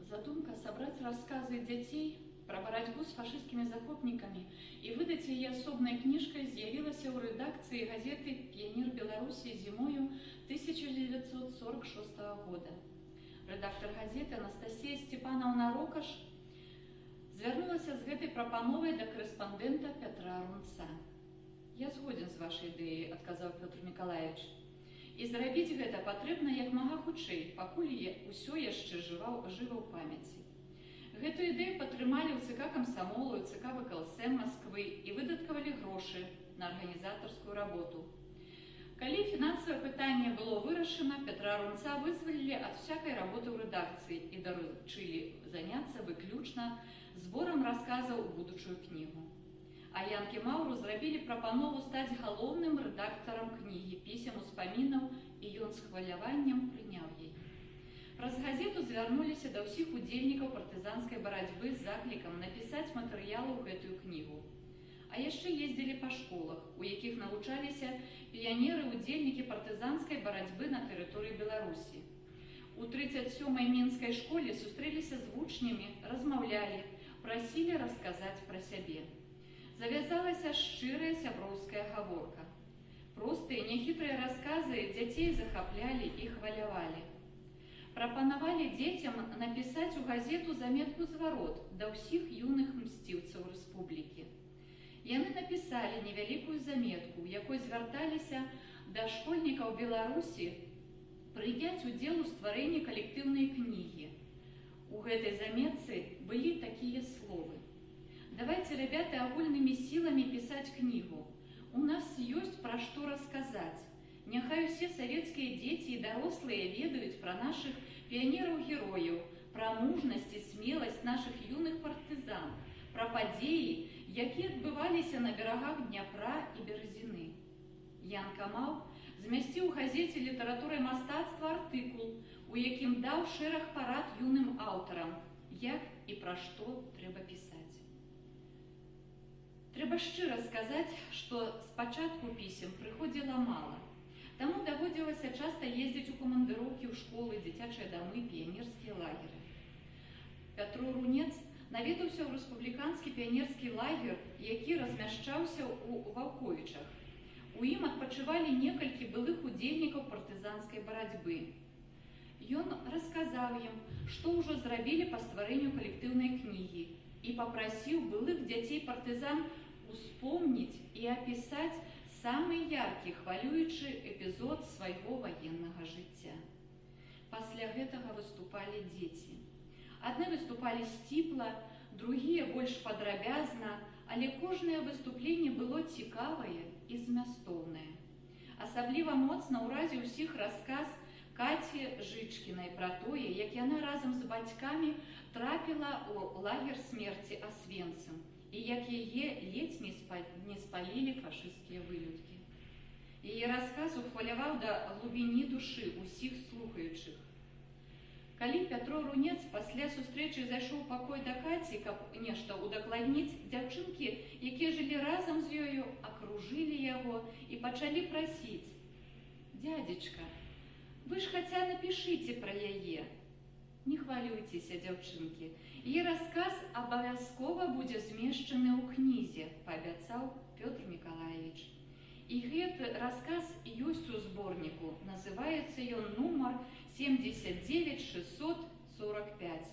Задумка собрать рассказы детей про борьбу с фашистскими захопниками и выдать ее особной книжкой з'явилася ў редакции газеты «Пионер Беларуси» зимою 1946 года. Редактор газеты Анастасия Степановна Рокаш звярнулася з гэтай прапановай да корэспандэнта Петра Рунца. «Я згоден з вашай ідэяй», – адказаў Пётр Миколаевич. «І зрабіць гэта патрэбна як мага хутчэй, пакуль усё яшчэ жыва ў памяці». Гэтую ідэю падтрымалі ў ЦК камсамолу, ЦК ВКЛСМ Москвы і выдаткавалі грошы на арганізатарскую работу. Калі фінансавае пытанне было вырашана, Петра Рунца вызвалілі ад всякай работы ў рэдакцыі і даручылі заняцца выключна зборам расказаў у будучую кнігу. А Янке Мауру зрабілі прапанову стаць галоўным рэдактарам кнігі пісем успамінаў, і ён з хваляваннем прыняў яе. Праз газету звярнуліся да ўсіх удзельнікаў партызанскай барацьбы з заклікам напісаць матэрыялы ў гэтую кнігу. А яшчэ ездзілі па школах, у якіх навучаліся піянеры-удзельнікі партызанскай барацьбы на тэрыторыі Беларусі. У 37-й мінскай школе сустрэліся з вучнямі, размаўлялі, прасілі расказаць пра сябе. Завязалася шчырая сяброўская гаворка. Простыя, няхітрыя расказы дзяцей захаплялі і хвалявалі. Прапанавалі дзецям напісаць у газету заметку-зварот да ўсіх юных мсціўцаў рэспублікі. Яны напісалі невялікую заметку, у якой звярталіся да школьнікаў Беларусі прыняць удзел у стварэнні калектыўнай кнігі. У гэтай заметцы былі такія словы: «Давайте, ребята, агульнымі сіламі пісаць кнігу. У нас ёсць пра што расказаць. Няхай усе савецкія дзеці і дарослыя ведаюць пра нашых піянераў-герояў, пра мужнасць і смеласць нашых юных партызан, пра падзеі, якія адбываліся на берагах Дняпра і Беразіны». Ян Камал змясціў у газеце «Літаратура і мастацтва» артыкул, у якім даў шэраг парад юным аўтарам, як і пра што трэба пісаць. Трэба шчыра сказаць, што спачатку пісем прыходзіла мала. Таму даводзілася часта ездзіць у камандыроўкі ў школы, дзіцячыя дамы, піянерскія лагеры. Пятру Рунец наведаўся ў рэспубліканскі піянерскі лагер, які размяшчаўся ў Ваўковічах. У ім адпачывалі некалькі былых удзельнікаў партызанскай барацьбы. Ён расказаў ім, што ўжо зрабілі па стварэнню калектыўнай кнігі, і папрасіў былых дзяцей партызан успомніць і апісаць самы яркі, хвалюючы эпізод свайго ваеннага жыцця. Пасля гэтага выступалі дзеці. Адны выступалі сціпла, другія больш падрабязна, але кожнае выступленне было цікавае і змястоўнае. Асабліва моцна ўразіў усіх расказ Каці Жычкінай пра тое, як яна разам з бацькамі трапіла ў лагер смерці Асвенцым, і як яе ледзь не спалілі фашысцкія вылюдкі. Яе расказ ухваляваў да глыбіні душы ўсіх слухаючых. Калі Пятро Рунец пасля сустрэчы зайшоў у пакой да Каці, каб нешта удакладніць, дзяўчынкі, якія жылі разам з ёю, акружылі яго і пачалі прасіць: «Дядзечка, вы ж хаця напішыце пра яе». «Не хвалюйцеся, дзяўчынкі, яе расказ абавязкова будзе змешчаны ў кнізе», – паабяцаў Пётр Миколаевич. І гэты расказ ёсць у зборніку, называецца ён нумар 79645.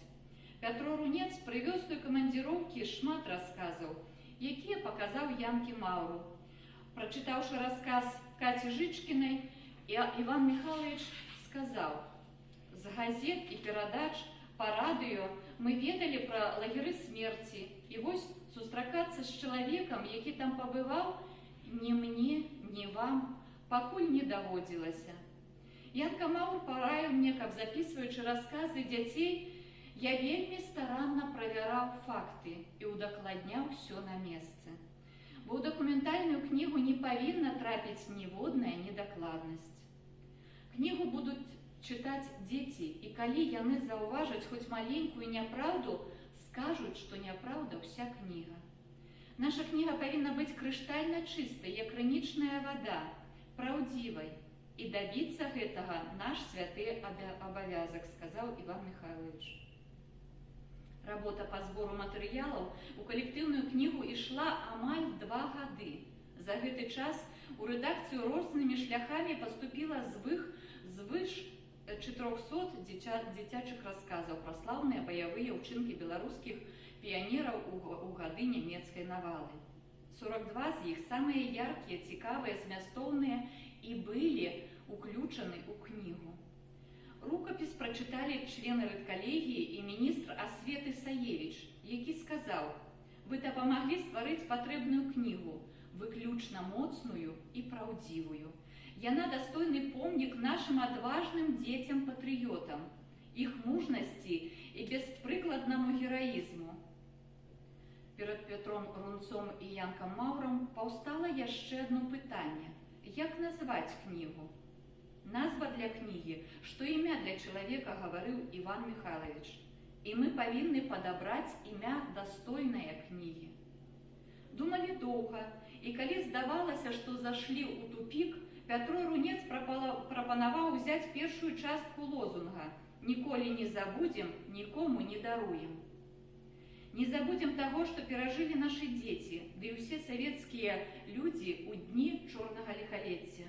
Пятро Рунец прывёз да камандзіроўкі шмат расказаў, якія паказаў Янке Мауру. Прачытаўшы расказ Каці Жычкінай, Іван Михайлович сказаў: «З газет і перадач па радыё мы ведалі пра лагеры смерці, і вось сустракацца з чалавекам, які там пабываў, ні мне, ні вам пакуль не даводзілася. Янка Маур параіў мне, каб, запісваючы расказы дзяцей, я вельмі старанна правяраў факты і удакладняў усё на месцы. Бо ў дакументальную кнігу не павінна трапіць ніводная недакладнасць. Кнігу будуць чытаць дзеці, і калі яны заўважаць хоць маленькую няпраўду, скажуць, што няпраўда ўся кніга. Наша кніга павінна быць крыштальна чыстай, як крынічная вада, праўдзівай, і дабіцца гэтага наш святы абавязак», – сказаў Іван Михайлович. Работа по сбору материалов у коллективную книгу ішла амаль 2 гады. За гэты час у рэдакцыю рознымі шляхамі паступіла звыш 400 дзіцячых расказаў пра слаўныя баявыя ўчынкі беларускіх піянераў у гады нямецкай навалы. 42 з іх самыя яркія, цікавыя, змястоўныя і былі уключаны ў кнігу. Рукапіс прачыталі члены рэдкалегіі і міністр асветы Саевіч, які сказаў: «Вы дапамаглі стварыць патрэбную кнігу, выключна моцную і праўдзівую. Яна дастойны помнік нашым адважным дзецям-патрыётам, іх мужнасці і беспрыкладнаму гераізму». Перад Петром Рунцом і Янкам Маўрам паўстала яшчэ адно пытанне: як назваць кнігу? Назва для кнігі, што імя для чалавека, гаварыў Іван Михайлович. І мы павінны падабраць імя дастойнае кнігі. Думалі доўга, і калі здавалася, што зашлі ў тупік, Пятро Рунец прапанаваў узяць першую частку лозунга «Ніколі не забудзем, нікому не даруем». Не забудем таго, што перажылі нашы дзеці, ды і ўсе савецкія людзі ў дні чорнага ліхалецця.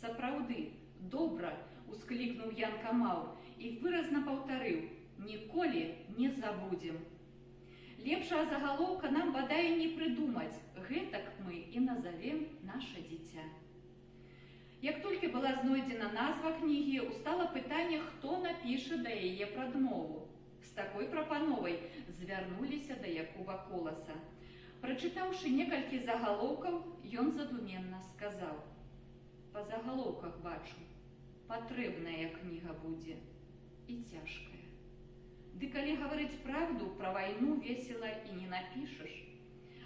Сапраўды, добра, усклікнуў Янка Маўр і выразна паўтарыў: «Ніколі не забудем». Лепшага загалоўка нам бадай не прыдумаць, гэтак мы і назавем наша дзіця. Як толькі была знойдзена назва кнігі, устала пытанне, хто напіша да яе прадмову. З такой прапановай звярнуліся да Якуба Коласа. Прачытаўшы некалькі загалоўкаў, ён задуменна сказаў: «Па загалоўках бачу, патрэбная кніга будзе і цяжкая. Ды калі гаварыць правду, пра вайну весела і не напішаш,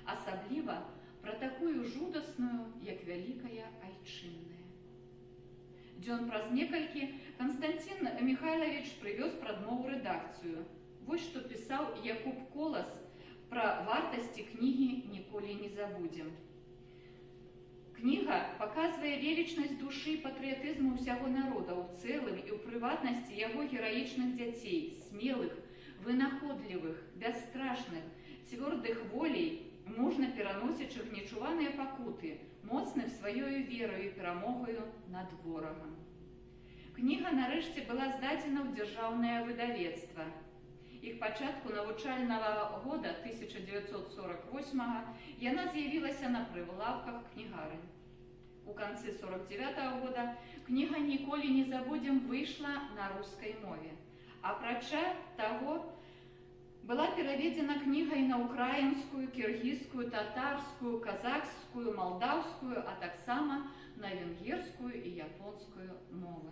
асабліва пра такую жудасную, як вялікая айчынная». Дзён праз некалькі Константин Михайлович прывёз прадмову рэдакцыю. Вось што пісаў Якуб Колас пра вартасці кнігі «Ніколі не забудзем». Кніга паказвае велічнасць душы і патрыятызму ўсяго народа ў цэлым і ў прыватнасці яго гераічных дзяцей, смелых, вынаходлівых, бясстрашных, цвёрдых волей, мужна пераносячых нечуваныя пакуты, моцных сваёю верою і перамогаю над ворагам. Кніга нарэшце была здадзена ў дзяржаўнае выдавецтва. Іх пачатку навучальнага года 1948 яна з'явілася на прылаўках кнігарань. У канцы 49 года кніга «Ніколі не забудзем» выйшла на рускай мове. Апрача таго, была пераведзена кніга і на украінскую, кіргізскую, татарскую, казахскую, малдаўскую, а таксама на венгерскую і японскую мовы.